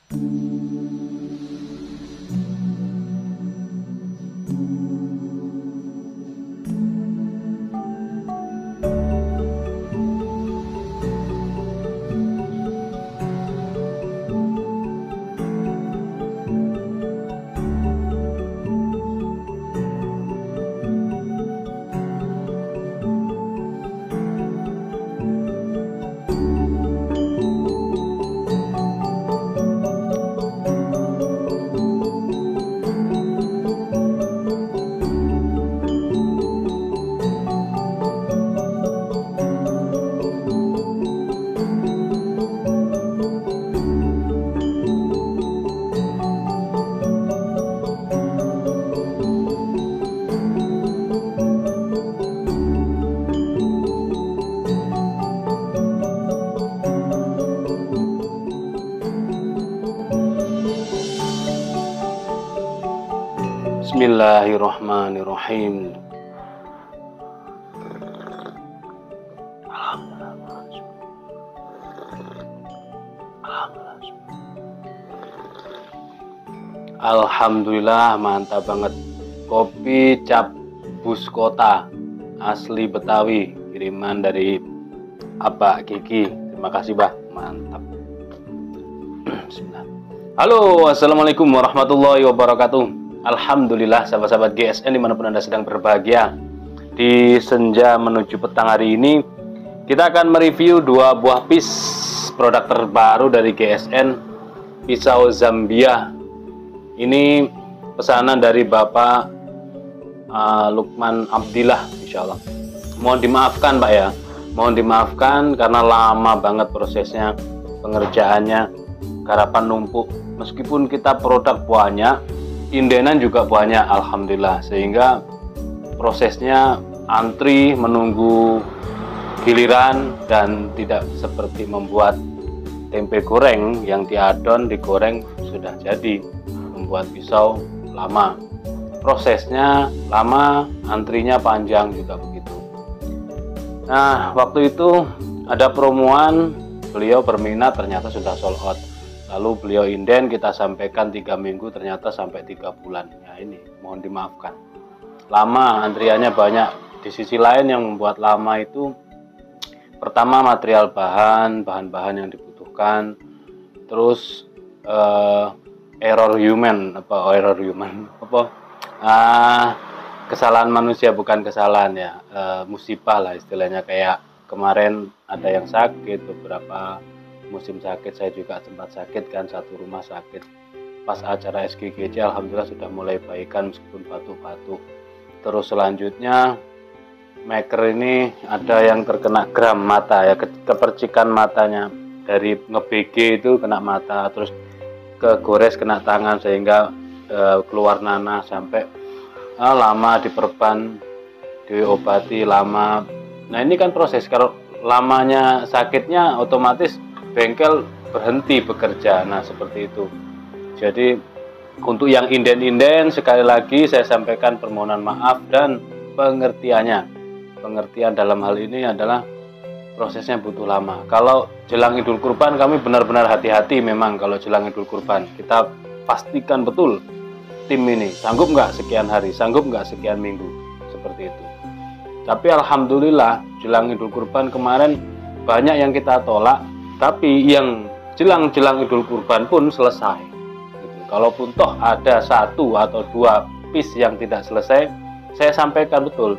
Bismillahirrahmanirrahim. Alhamdulillah, mantap banget. Kopi cap bus kota asli Betawi, kiriman dari Abah Kiki. Terima kasih, Bah. Mantap. Bismillah. Halo, assalamualaikum warahmatullahi wabarakatuh. Alhamdulillah, sahabat-sahabat GSN dimanapun Anda sedang berbahagia. Di senja menuju petang hari ini, kita akan mereview dua buah produk terbaru dari GSN, pisau Zambia. Ini pesanan dari Bapak Lukman Abdillah, insya Allah. Mohon dimaafkan, Pak ya. Mohon dimaafkan karena lama banget prosesnya, pengerjaannya, garapan numpuk. Meskipun kita produk banyak, indenan juga banyak, alhamdulillah, sehingga prosesnya antri menunggu giliran dan tidak seperti membuat tempe goreng yang diadon, digoreng sudah jadi. Membuat pisau lama, prosesnya lama, antrinya panjang juga begitu. Nah, waktu itu ada promoan, beliau berminat, ternyata sudah sold out. Lalu beliau inden, kita sampaikan 3 minggu, ternyata sampai 3 bulan. Ya ini, mohon dimaafkan. Lama, antriannya banyak. Di sisi lain yang membuat lama itu, pertama material bahan-bahan yang dibutuhkan, terus kesalahan manusia, bukan kesalahan ya, musibah lah istilahnya. Kayak kemarin ada yang sakit, beberapa musim sakit, saya juga sempat sakit kan, satu rumah sakit. Pas acara SGGC alhamdulillah sudah mulai baikan meskipun batuk-batuk. Terus selanjutnya maker ini ada yang terkena gram mata ya, kepercikan matanya, dari nge-BG itu kena mata, terus kegores kena tangan sehingga keluar nanah, sampai lama diperban, diobati lama. Nah ini kan proses, kalau lamanya sakitnya otomatis bengkel berhenti bekerja. Nah seperti itu. Jadi untuk yang inden-inden, sekali lagi saya sampaikan permohonan maaf dan pengertiannya. Pengertian dalam hal ini adalah prosesnya butuh lama. Kalau jelang Idul Kurban kami benar-benar hati-hati. Memang kalau jelang Idul Kurban kita pastikan betul tim ini sanggup nggak sekian hari, sanggup nggak sekian minggu, seperti itu. Tapi alhamdulillah jelang Idul Kurban kemarin banyak yang kita tolak, tapi yang jelang Idul Kurban pun selesai gitu. Kalaupun toh ada 1 atau 2 piece yang tidak selesai, saya sampaikan betul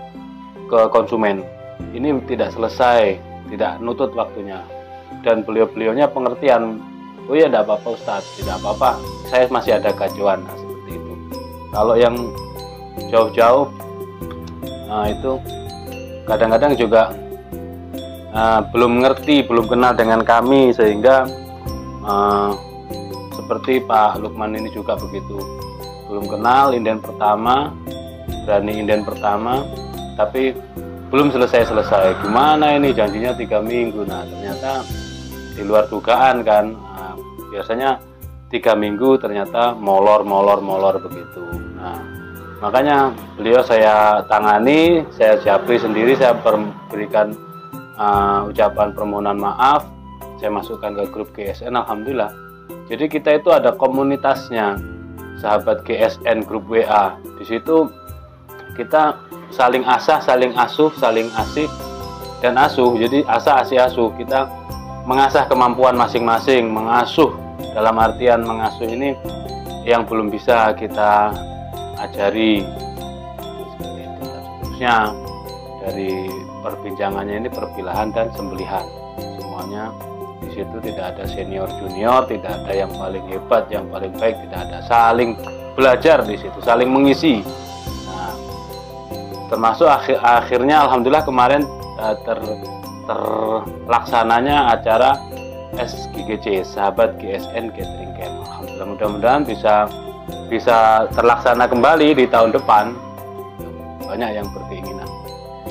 ke konsumen, ini tidak selesai, tidak nutut waktunya. Dan beliau-beliaunya pengertian, oh ya tidak apa-apa Ustadz, tidak apa-apa, saya masih ada kacauan. Nah, seperti itu. Kalau yang jauh-jauh, nah itu kadang-kadang juga belum ngerti, belum kenal dengan kami, sehingga seperti Pak Lukman ini juga begitu, belum kenal, inden pertama, berani inden pertama, tapi belum selesai. Gimana ini, janjinya 3 minggu. Nah ternyata di luar dugaan kan. Nah, biasanya 3 minggu ternyata molor begitu. Nah makanya beliau saya tangani, saya japri sendiri, saya berikan ucapan permohonan maaf, saya masukkan ke grup GSN. Alhamdulillah Jadi kita itu ada komunitasnya, sahabat GSN grup WA. Di situ kita saling asah, saling asuh, saling asih dan asuh. Jadi asah, asih, asuh. Kita mengasah kemampuan masing-masing, mengasuh dalam artian mengasuh ini yang belum bisa kita ajari. Seterusnya dari perbincangannya ini perpilahan dan sembelihan. Semuanya di situ tidak ada senior junior, tidak ada yang paling hebat, yang paling baik, tidak ada. Saling belajar di situ, saling mengisi. Nah, termasuk akhirnya alhamdulillah kemarin terlaksananya acara SGGC, Sahabat GSN Gathering Camp. Alhamdulillah, mudah-mudahan bisa terlaksana kembali di tahun depan. Banyak yang berkeinginan.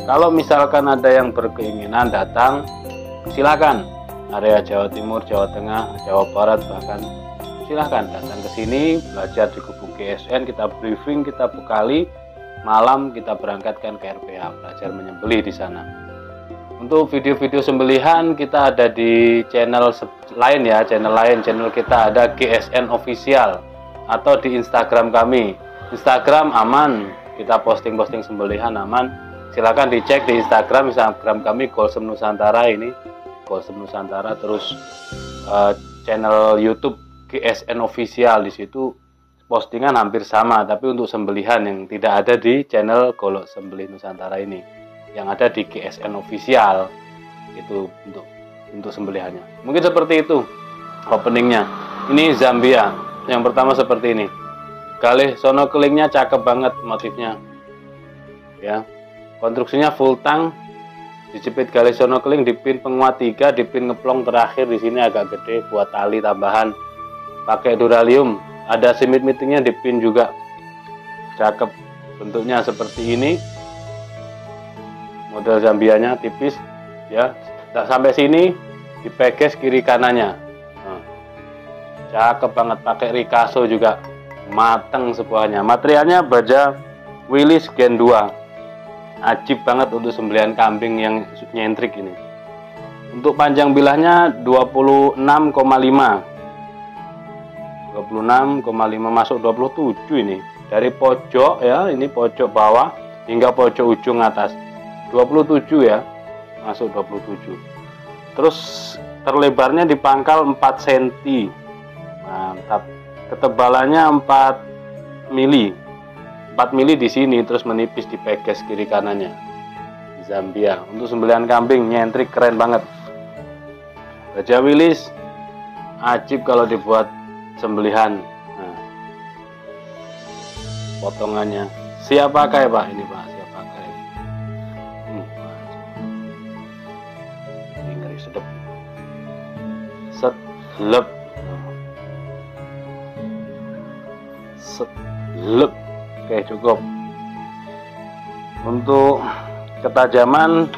Kalau misalkan ada yang berkeinginan datang, silakan. Area Jawa Timur, Jawa Tengah, Jawa Barat, bahkan silahkan datang ke sini, belajar di Gubuk GSN, kita briefing, kita bekali, malam kita berangkatkan ke RPH, belajar menyembelih di sana. Untuk video-video sembelihan kita ada di channel lain ya, channel kita ada GSN Official atau di Instagram kami. Instagram aman, kita posting sembelihan aman. Silakan dicek di Instagram kami Golsem Nusantara ini. Golsem Nusantara, terus channel YouTube GSN Official, di situ postingan hampir sama, tapi untuk sembelihan yang tidak ada di channel Golok Sembelih Nusantara ini, yang ada di GSN Official itu untuk sembelihannya. Mungkin seperti itu openingnya. Ini Zambia, yang pertama seperti ini. Galih sono kelingnya cakep banget motifnya, ya. Konstruksinya full tang. Dijepit galih sono keling, dipin penguat 3, dipin ngeplong terakhir di sini agak gede buat tali tambahan. Pakai duralium, ada simit-mitingnya dipin juga. Cakep, bentuknya seperti ini. Model Zambianya tipis ya. Sampai sini dipeges kiri kanannya. Cakep banget, pakai Ricasso juga. Mateng semuanya. Materialnya baja Willis Gen 2. Ajib banget untuk sembelihan kambing yang nyentrik ini. Untuk panjang bilahnya 26,5 masuk 27 ini. Dari pojok ya, ini pojok bawah hingga pojok ujung atas. 27 ya, masuk 27. Terus terlebarnya di pangkal 4 cm. Mantap. Ketebalannya 4 mili. 4 mili di sini, terus menipis di peges kiri kanannya. Zambia untuk sembelihan kambing nyentrik, keren banget. Baja Willis ajib kalau dibuat sembelihan. Nah, potongannya siap pakai Pak, ini Pak, siap pakai. Ini ngeri sedep. Set lep. Set lep. Oke, cukup. Untuk ketajaman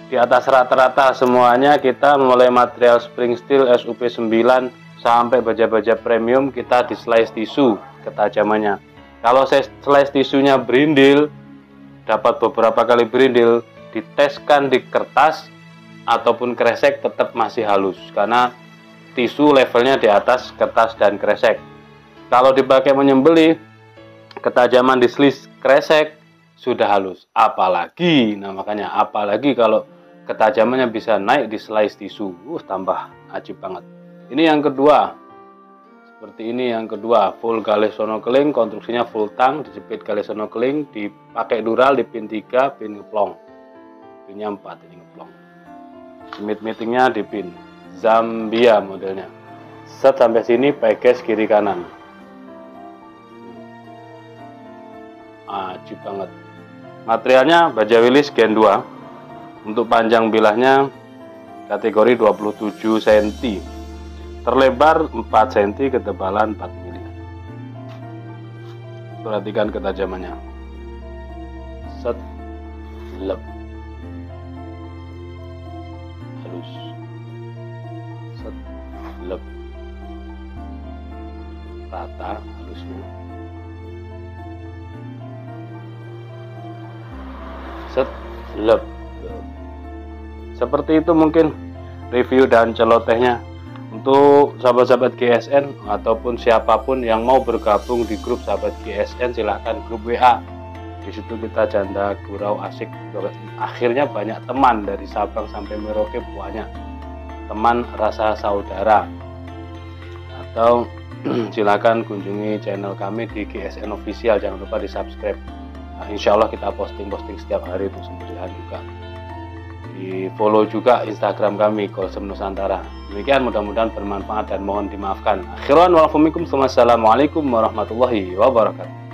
di atas rata-rata semuanya kita mulai material spring steel SUP 9 sampai baja-baja premium kita di slice tisu ketajamannya. Kalau slice tisunya berindil, dapat beberapa kali berindil, diteskan di kertas ataupun kresek tetap masih halus karena tisu levelnya di atas kertas dan kresek. Kalau dipakai menyembelih, ketajaman di slice kresek sudah halus, apalagi kalau ketajamannya bisa naik di slice tisu, tambah ajib banget. Ini yang kedua, seperti ini yang kedua, full galih sono keling, konstruksinya full tang, dijepit galih sono keling, dipakai dural, di pin 3, pin ngeplong, pinnya 4, ini ngeplong, simit-mitingnya di pin Zambia modelnya. Set sampai sini peges kiri kanan. Ajib banget. Materialnya baja Willis Gen 2. Untuk panjang bilahnya kategori 27 cm. Terlebar 4 cm, ketebalan 4 mm. Perhatikan ketajamannya. Set lep. Halus. Set lep. Rata halusnya. Set lep. Seperti itu mungkin review dan celotehnya Untuk sahabat-sahabat GSN ataupun siapapun yang mau bergabung di grup sahabat GSN, silahkan grup WA. Di situ kita janda gurau asik. Akhirnya banyak teman dari Sabang sampai Merauke, banyak teman rasa saudara. Atau silakan kunjungi channel kami di GSN Official, jangan lupa di subscribe. Nah, insya Allah kita posting setiap hari untuk sembelihan juga. Di follow juga Instagram kami Golsem Nusantara. Demikian, mudah-mudahan bermanfaat dan mohon dimaafkan. Akhiran walafumikum. Wassalamualaikum warahmatullahi wabarakatuh.